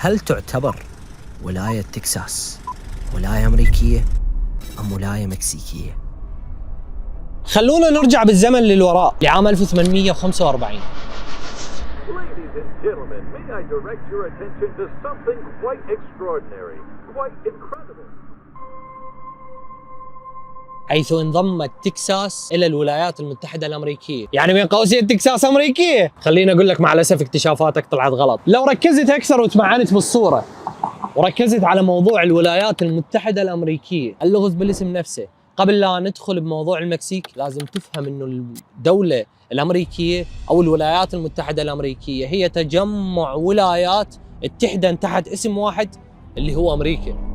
هل تعتبر ولاية تكساس ولاية أمريكية أم ولاية مكسيكية؟ خلونا نرجع بالزمن للوراء لعام 1845. Ladies and gentlemen, may I direct your attention to something quite extraordinary, quite incredible. حيث انضمت تكساس إلى الولايات المتحدة الأمريكية. يعني بين قوسين تكساس أمريكية. خليني أقول لك مع الأسف اكتشافاتك طلعت غلط. لو ركزت أكثر وتمعنت بالصورة وركزت على موضوع الولايات المتحدة الأمريكية، اللغز بالاسم نفسه. قبل لا ندخل بموضوع المكسيك لازم تفهم إنه الدولة الأمريكية أو الولايات المتحدة الأمريكية هي تجمع ولايات اتحدن تحت اسم واحد اللي هو أمريكا.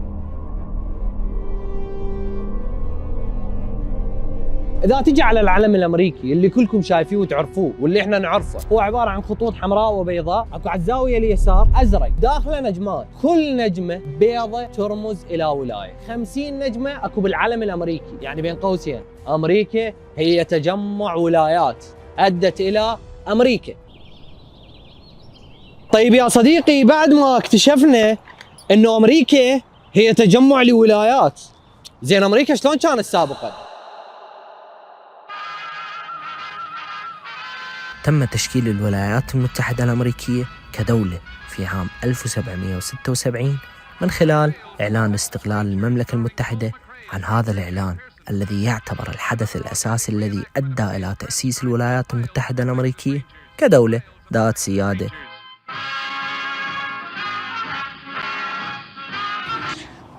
إذا تجي على العلم الأمريكي اللي كلكم شايفيه وتعرفوه واللي إحنا نعرفه، هو عبارة عن خطوط حمراء وبيضاء، أكو على الزاوية اليسار أزرق، داخله نجمات، كل نجمة بيضة ترمز إلى ولاية. 50 نجمة أكو بالعلم الأمريكي، يعني بين قوسين أمريكا هي تجمع ولايات أدت إلى أمريكا. طيب يا صديقي، بعد ما اكتشفنا إنه أمريكا هي تجمع لولايات، زين أمريكا شلون كانت سابقاً؟ تم تشكيل الولايات المتحدة الأمريكية كدولة في عام 1776 من خلال إعلان استقلال المملكة المتحدة. عن هذا الإعلان الذي يعتبر الحدث الأساسي الذي أدى إلى تأسيس الولايات المتحدة الأمريكية كدولة ذات سيادة.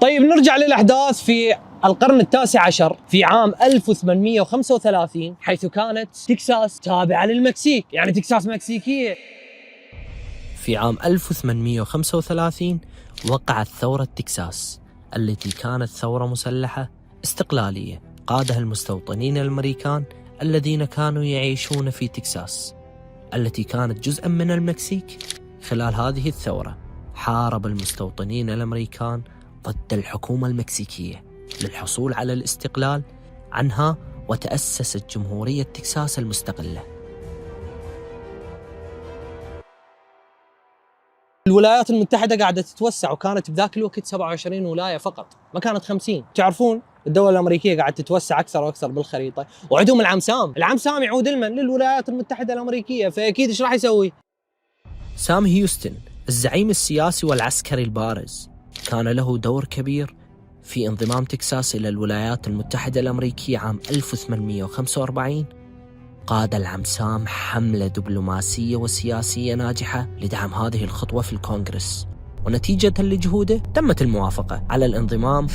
طيب نرجع للأحداث في القرن التاسع عشر في عام 1835، حيث كانت تكساس تابعة للمكسيك، يعني تكساس مكسيكية. في عام 1835 وقعت ثورة تكساس التي كانت ثورة مسلحة استقلالية قادها المستوطنين الأمريكان الذين كانوا يعيشون في تكساس التي كانت جزءا من المكسيك. خلال هذه الثورة حارب المستوطنين الأمريكان ضد الحكومة المكسيكية للحصول على الاستقلال عنها، وتأسست جمهورية تكساس المستقلة. الولايات المتحدة قاعدة تتوسع، وكانت بذاك الوقت 27 ولاية فقط، ما كانت 50. تعرفون الدولة الأمريكية قاعدة تتوسع أكثر وأكثر بالخريطة، وعندهم العم سام يعود للولايات المتحدة الأمريكية، فأكيد إيش راح يسوي؟ سام هيوستن الزعيم السياسي والعسكري البارز كان له دور كبير في انضمام تكساس إلى الولايات المتحدة الأمريكية عام 1845. قاد العم سام حملة دبلوماسية وسياسية ناجحة لدعم هذه الخطوة في الكونغرس، ونتيجة لجهوده تمت الموافقة على الانضمام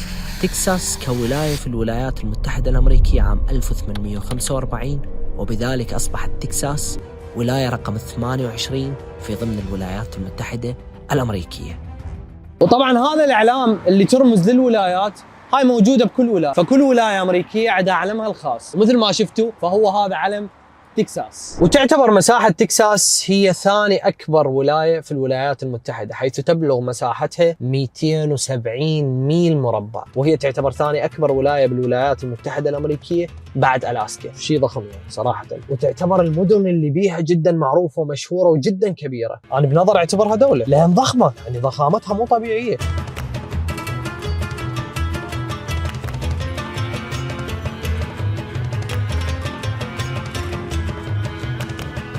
تكساس كولاية في الولايات المتحدة الأمريكية عام 1845، وبذلك أصبحت تكساس ولاية رقم 28 في ضمن الولايات المتحدة الأمريكية. وطبعا هذا الإعلام اللي ترمز للولايات هاي موجودة بكل ولاية، فكل ولاية أمريكية عندها علمها الخاص، ومثل ما شفتوا فهو هذا علم تكساس. وتعتبر مساحة تكساس هي ثاني أكبر ولاية في الولايات المتحدة، حيث تبلغ مساحتها 270 ميل مربع، وهي تعتبر ثاني أكبر ولاية بالولايات المتحدة الأمريكية بعد ألاسكا. شيء ضخم يعني صراحة. وتعتبر المدن اللي بيها جدا معروفة ومشهورة وجدا كبيرة. أنا بنظر اعتبرها دولة لأن ضخمة، يعني ضخامتها مو طبيعية.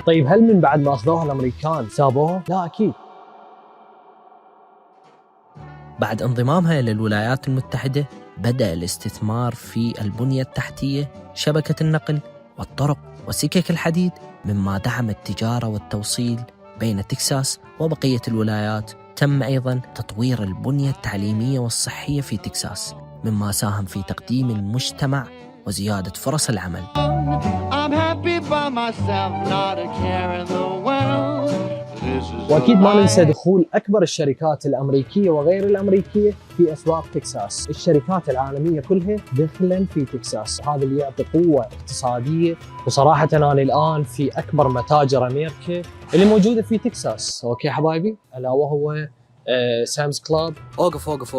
طيب هل من بعد ما أخذوها الأمريكان سابوها؟ لا أكيد. بعد انضمامها إلى الولايات المتحدة بدأ الاستثمار في البنية التحتية، شبكة النقل والطرق وسكك الحديد، مما دعم التجارة والتوصيل بين تكساس وبقية الولايات. تم أيضاً تطوير البنية التعليمية والصحية في تكساس، مما ساهم في تقديم المجتمع وزيادة فرص العمل. وأكيد ما ننسى دخول أكبر الشركات الأمريكية وغير الأمريكية في أسواق تكساس. الشركات العالمية كلها دخلا في تكساس، هذا اللي يعطي قوة اقتصادية. وصراحة أنا الآن في أكبر متاجر أمريكا اللي موجودة في تكساس، أوكي حبايبي، ألا وهو سامز كلاب. أوقف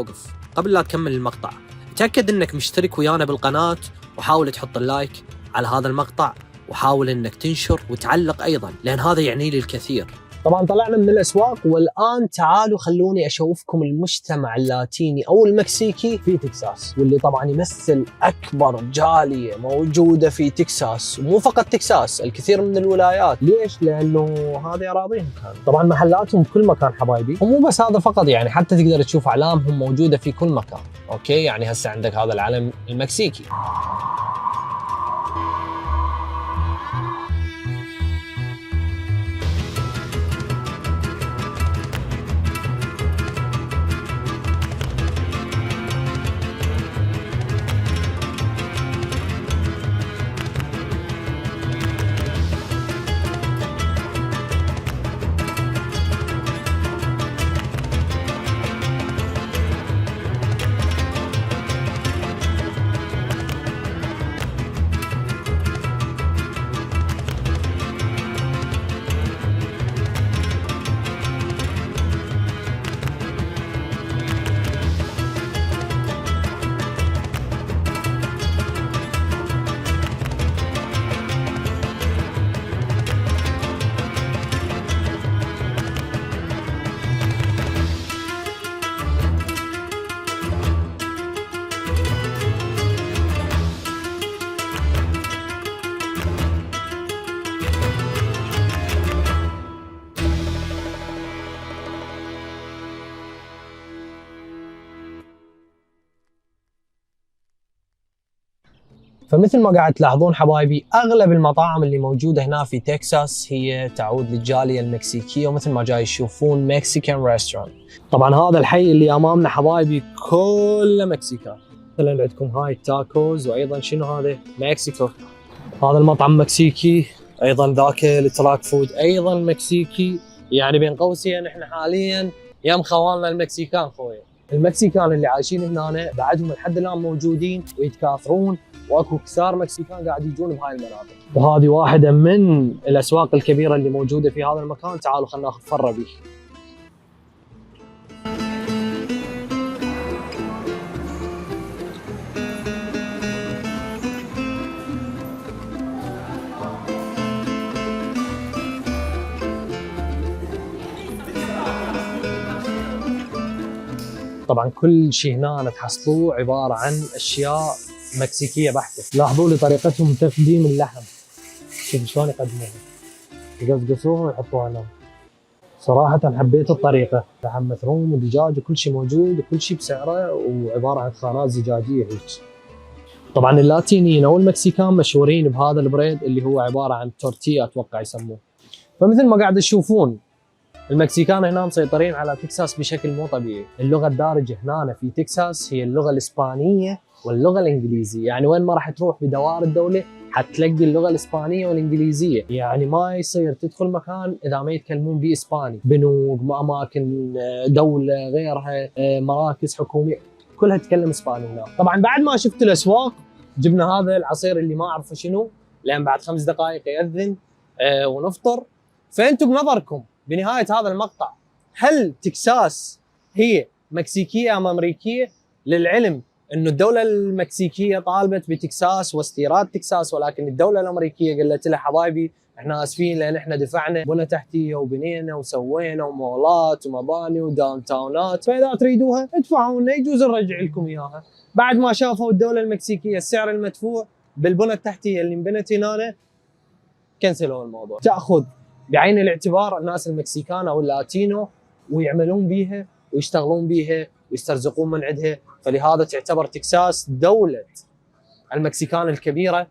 قبل لا تكمل المقطع، تأكد أنك مشترك ويانا بالقناة، وحاول تحط اللايك على هذا المقطع، وحاول أنك تنشر وتعلق أيضا، لأن هذا يعني لي الكثير. طبعا طلعنا من الاسواق، والان تعالوا خلوني اشوفكم المجتمع اللاتيني او المكسيكي في تكساس، واللي طبعا يمثل اكبر جاليه موجوده في تكساس، ومو فقط تكساس، الكثير من الولايات. ليش؟ لانه هذه اراضيهم كانت. طبعا محلاتهم بكل مكان حبايبي، ومو بس هذا فقط، يعني حتى تقدر تشوف اعلامهم موجوده في كل مكان. اوكي، يعني هسه عندك هذا العلم المكسيكي. فمثل ما قاعد تلاحظون حبايبي، اغلب المطاعم اللي موجوده هنا في تكساس هي تعود للجاليه المكسيكيه، ومثل ما جاي تشوفون مكسيكان ريستورانت. طبعا هذا الحي اللي امامنا حبايبي كله مكسيكان. مثلا عندكم هاي التاكوز، وايضا شنو هذا؟ مكسيكو. هذا المطعم مكسيكي، ايضا ذاك التراك فود ايضا مكسيكي. يعني بين قوسين احنا حاليا يم خواننا المكسيكان خويا. المكسيكان اللي عايشين هنا بعدهم لحد الان موجودين ويتكاثرون، واكو كثار مكسيكان قاعد يجون بهاي المناطق. وهذه واحده من الاسواق الكبيره اللي موجوده في هذا المكان. تعالوا خلينا ناخذ فره بيه. طبعا كل شيء هنا تحصلوه عباره عن اشياء مكسيكيه بحته. لاحظوا لي طريقتهم تقديم اللحم، شوفوا شلون يقدموها، يقصقصوها ويحطوها هنا. صراحه حبيت الطريقه، لحم مثروم ودجاج وكل شيء موجود، وكل شيء بسعره، وعباره عن خانات زجاجيه هيك. طبعا اللاتينيين او المكسيكان مشهورين بهذا البريد اللي هو عباره عن تورتيا اتوقع يسموه. فمثل ما قاعد تشوفون المكسيكان هنا مسيطرين على تكساس بشكل مو طبيعي. اللغه الدارجه هنا في تكساس هي اللغه الاسبانيه واللغه الانجليزيه، يعني وين ما راح تروح بدوائر الدوله حتلاقي اللغه الاسبانيه والانجليزيه. يعني ما يصير تدخل مكان اذا ما يتكلمون باسباني، بنوك، اماكن دوله غيرها، مراكز حكوميه كلها تتكلم اسباني هنا. طبعا بعد ما شفت الاسواق جبنا هذا العصير اللي ما اعرفه شنو، لان بعد 5 دقائق ياذن ونفطر. فانتم بنظركم بنهايه هذا المقطع، هل تكساس هي مكسيكيه ام امريكيه؟ للعلم انه الدوله المكسيكيه طالبت بتكساس واستيراد تكساس، ولكن الدوله الامريكيه قالت لها حبايبي احنا اسفين لان احنا دفعنا بنى تحتيه وبنينا وسوينا ومولات ومباني وداون تاونات، فاذا تريدوها ادفعوا لنا يجوز نرجع لكم اياها. بعد ما شافوا الدوله المكسيكيه السعر المدفوع بالبنى التحتيه اللي انبنت هنا، كنسلوا الموضوع. تاخذ بعين الاعتبار الناس المكسيكان او اللاتينو ويعملون بيها ويشتغلون بيها ويسترزقون من عندها، فلهذا تعتبر تكساس دولة المكسيكان الكبيرة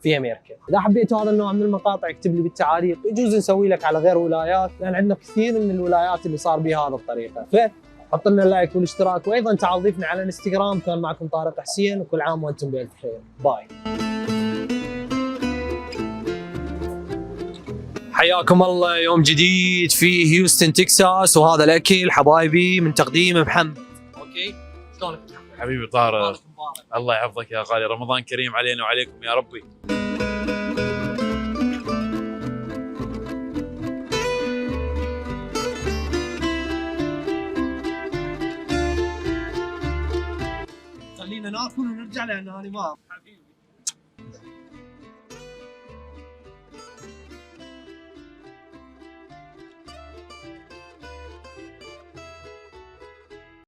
في امريكا. اذا حبيتوا هذا النوع من المقاطع اكتب لي بالتعاليق، يجوز نسوي لك على غير ولايات، لان عندنا كثير من الولايات اللي صار بها هذه الطريقة. فحط لنا اللايك والاشتراك، وايضا تعال ضيفنا على الانستغرام. كان معكم طارق حسين، وكل عام وانتم بألف خير. باي. حياكم الله يوم جديد في هيوستن تكساس، وهذا الاكل حبايبي من تقديم محمد. اوكي شلونك حبيبي طارق؟ الله يحفظك يا غالي، رمضان كريم علينا وعليكم يا ربي. خلينا ناكل ونرجع لان انا ما حبيبي.